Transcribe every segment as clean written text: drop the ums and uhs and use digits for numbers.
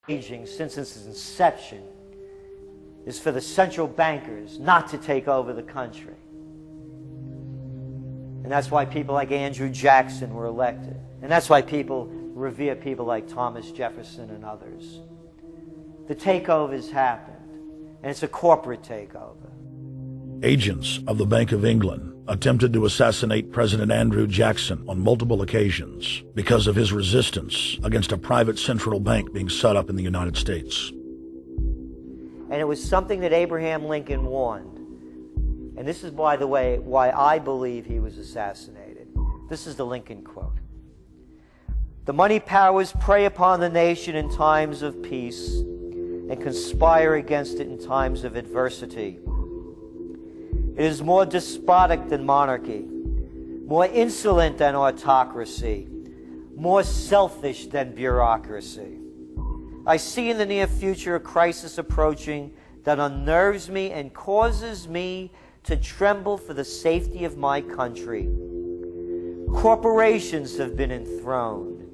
Since its inception is for the central bankers not to take over the country. And that's why people like Andrew Jackson were elected. And that's why people revere people like Thomas Jefferson and others. The takeovers happened, and it's a corporate takeover. Agents of the Bank of England attempted to assassinate President Andrew Jackson on multiple occasions because of his resistance against a private central bank being set up in the United States. And it was something that Abraham Lincoln warned. And this is, by the way, why I believe he was assassinated. This is the Lincoln quote. "The money powers prey upon the nation in times of peace and conspire against it in times of adversity. It is more despotic than monarchy, more insolent than autocracy, more selfish than bureaucracy. I see in the near future a crisis approaching that unnerves me and causes me to tremble for the safety of my country. Corporations have been enthroned.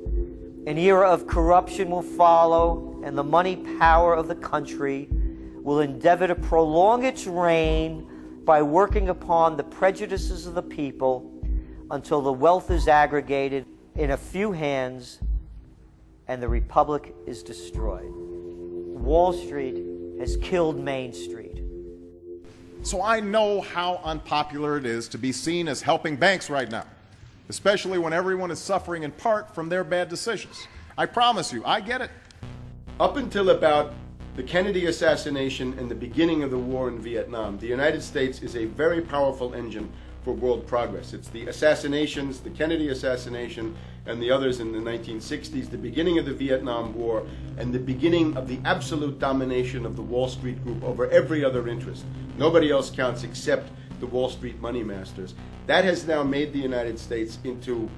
An era of corruption will follow, and the money power of the country will endeavor to prolong its reign by working upon the prejudices of the people until the wealth is aggregated in a few hands and the republic is destroyed." Wall Street has killed Main Street. So I know how unpopular it is to be seen as helping banks right now, especially when everyone is suffering in part from their bad decisions. I promise you, I get it. Up until about the Kennedy assassination and the beginning of the war in Vietnam, the United States is a very powerful engine for world progress. It's the assassinations, the Kennedy assassination, and the others in the 1960s, the beginning of the Vietnam War, and the beginning of the absolute domination of the Wall Street Group over every other interest. Nobody else counts except the Wall Street money masters. That has now made the United States into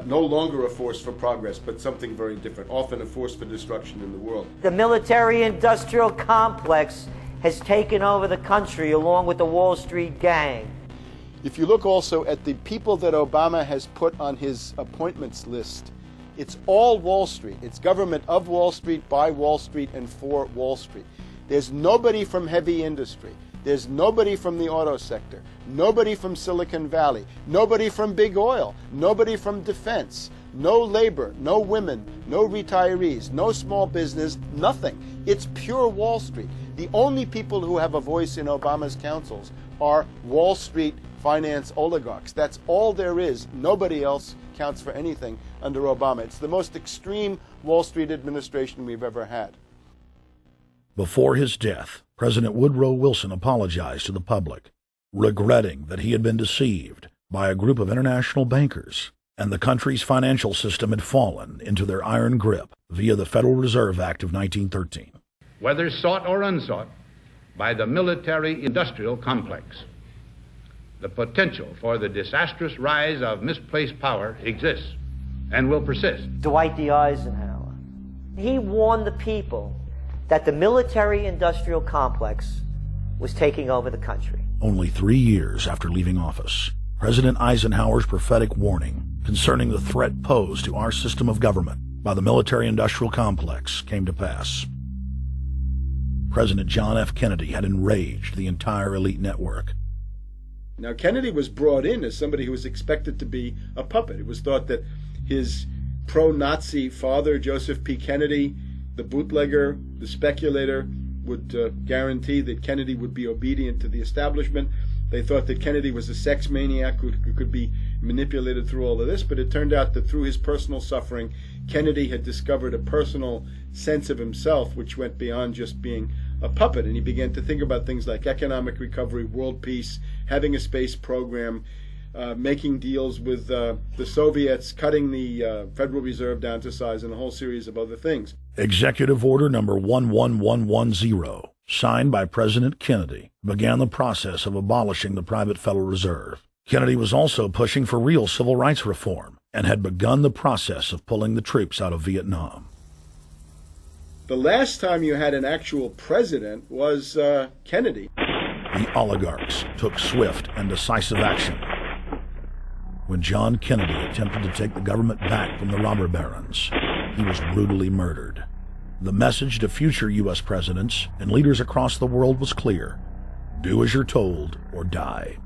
no longer a force for progress, but something very different, often a force for destruction in the world. The military-industrial complex has taken over the country along with the Wall Street gang. If you look also at the people that Obama has put on his appointments list, it's all Wall Street. It's government of Wall Street, by Wall Street, and for Wall Street. There's nobody from heavy industry. There's nobody from the auto sector, nobody from Silicon Valley, nobody from big oil, nobody from defense, no labor, no women, no retirees, no small business, nothing. It's pure Wall Street. The only people who have a voice in Obama's councils are Wall Street finance oligarchs. That's all there is. Nobody else counts for anything under Obama. It's the most extreme Wall Street administration we've ever had. Before his death, President Woodrow Wilson apologized to the public, regretting that he had been deceived by a group of international bankers, and the country's financial system had fallen into their iron grip via the Federal Reserve Act of 1913. Whether sought or unsought by the military-industrial complex, the potential for the disastrous rise of misplaced power exists and will persist. Dwight D. Eisenhower, he warned the people that the military-industrial complex was taking over the country. Only 3 years after leaving office, President Eisenhower's prophetic warning concerning the threat posed to our system of government by the military-industrial complex came to pass. President John F. Kennedy had enraged the entire elite network. Now, Kennedy was brought in as somebody who was expected to be a puppet. It was thought that his pro-Nazi father, Joseph P. Kennedy, the bootlegger, the speculator, would guarantee that Kennedy would be obedient to the establishment. They thought that Kennedy was a sex maniac who could be manipulated through all of this, but it turned out that through his personal suffering, Kennedy had discovered a personal sense of himself which went beyond just being a puppet, and he began to think about things like economic recovery, world peace, having a space program, making deals with the Soviets, cutting the Federal Reserve down to size, and a whole series of other things. Executive Order number 11110, signed by President Kennedy, began the process of abolishing the private Federal Reserve. Kennedy was also pushing for real civil rights reform and had begun the process of pulling the troops out of Vietnam. The last time you had an actual president was Kennedy. The oligarchs took swift and decisive action. When John Kennedy attempted to take the government back from the robber barons, he was brutally murdered. The message to future U.S. presidents and leaders across the world was clear: do as you're told or die.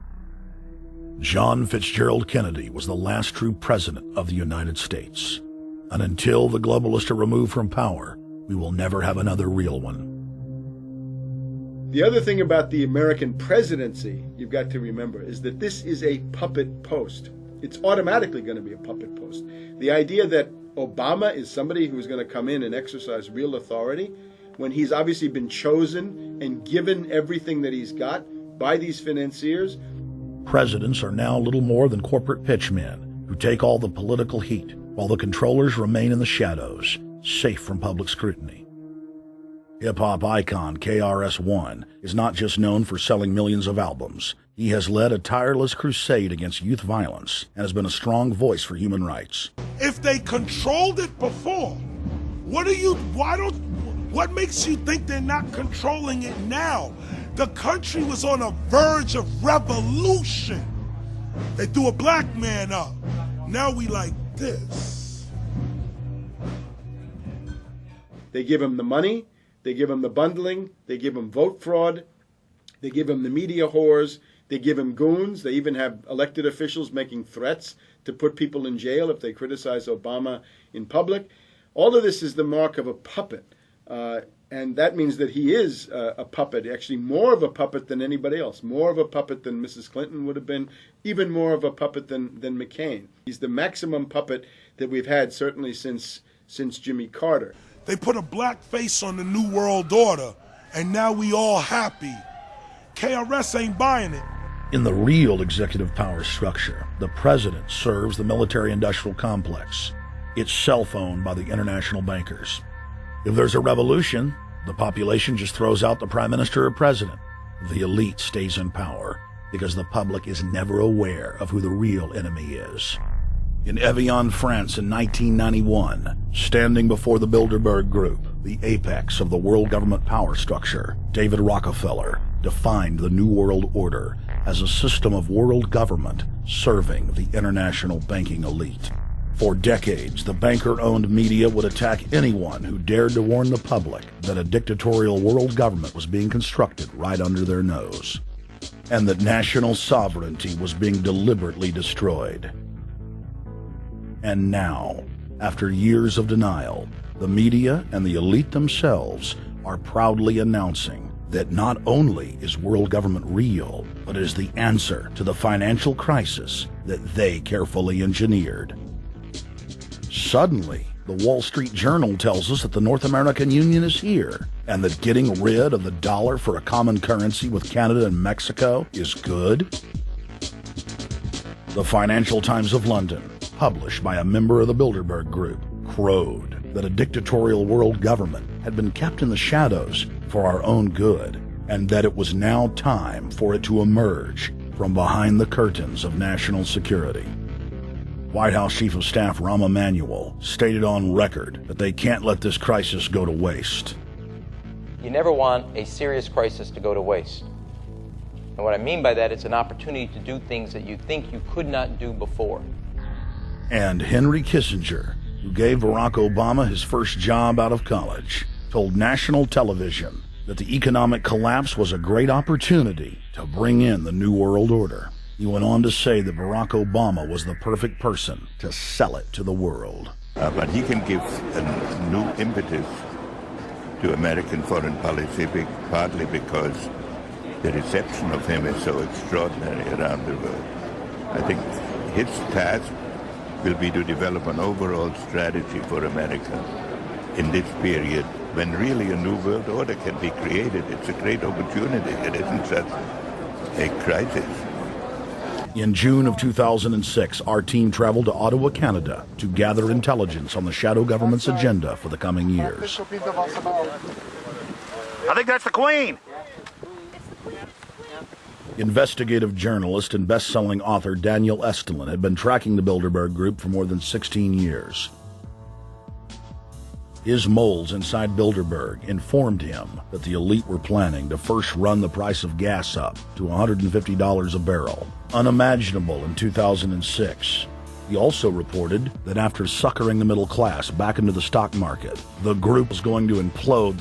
John Fitzgerald Kennedy was the last true president of the United States. And until the globalists are removed from power, we will never have another real one. The other thing about the American presidency you've got to remember is that this is a puppet post. It's automatically going to be a puppet post. The idea that Obama is somebody who's going to come in and exercise real authority when he's obviously been chosen and given everything that he's got by these financiers. Presidents are now little more than corporate pitchmen who take all the political heat, while the controllers remain in the shadows, safe from public scrutiny. Hip-hop icon KRS-One is not just known for selling millions of albums. He has led a tireless crusade against youth violence and has been a strong voice for human rights. If they controlled it before, what makes you think they're not controlling it now? The country was on a verge of revolution. They threw a black man up. Now we like this. They give him the money, they give him the bundling, they give him vote fraud, they give him the media whores, they give him goons, they even have elected officials making threats to put people in jail if they criticize Obama in public. All of this is the mark of a puppet. And that means that he is a puppet, actually more of a puppet than anybody else, more of a puppet than Mrs. Clinton would have been, even more of a puppet than McCain. He's the maximum puppet that we've had certainly since Jimmy Carter. They put a black face on the New World Order, and now we all happy. KRS ain't buying it. In the real executive power structure, the president serves the military-industrial complex, itself owned by the international bankers. If there's a revolution, the population just throws out the prime minister or president. The elite stays in power because the public is never aware of who the real enemy is. In Evian, France in 1991, standing before the Bilderberg Group, the apex of the world government power structure, David Rockefeller defined the New World Order as a system of world government serving the international banking elite. For decades, the banker-owned media would attack anyone who dared to warn the public that a dictatorial world government was being constructed right under their nose, and that national sovereignty was being deliberately destroyed. And now, after years of denial, the media and the elite themselves are proudly announcing that not only is world government real, but is the answer to the financial crisis that they carefully engineered. Suddenly, the Wall Street Journal tells us that the North American Union is here, and that getting rid of the dollar for a common currency with Canada and Mexico is good. The Financial Times of London, published by a member of the Bilderberg Group, crowed that a dictatorial world government had been kept in the shadows for our own good, and that it was now time for it to emerge from behind the curtains of national security. White House Chief of Staff Rahm Emanuel stated on record that they can't let this crisis go to waste. You never want a serious crisis to go to waste. And what I mean by that, it's an opportunity to do things that you think you could not do before. And Henry Kissinger, who gave Barack Obama his first job out of college, told national television that the economic collapse was a great opportunity to bring in the New World Order. He went on to say that Barack Obama was the perfect person to sell it to the world. But he can give a new impetus to American foreign policy, partly because the reception of him is so extraordinary around the world. I think his task will be to develop an overall strategy for America in this period when really a new world order can be created. It's a great opportunity. It isn't such a crisis. In June of 2006, our team traveled to Ottawa, Canada, to gather intelligence on the shadow government's agenda for the coming years. I think that's the Queen. Investigative journalist and best-selling author Daniel Estulin had been tracking the Bilderberg Group for more than 16 years. His moles inside Bilderberg informed him that the elite were planning to first run the price of gas up to $150 a barrel, unimaginable in 2006, He also reported that after suckering the middle class back into the stock market, the group was going to implode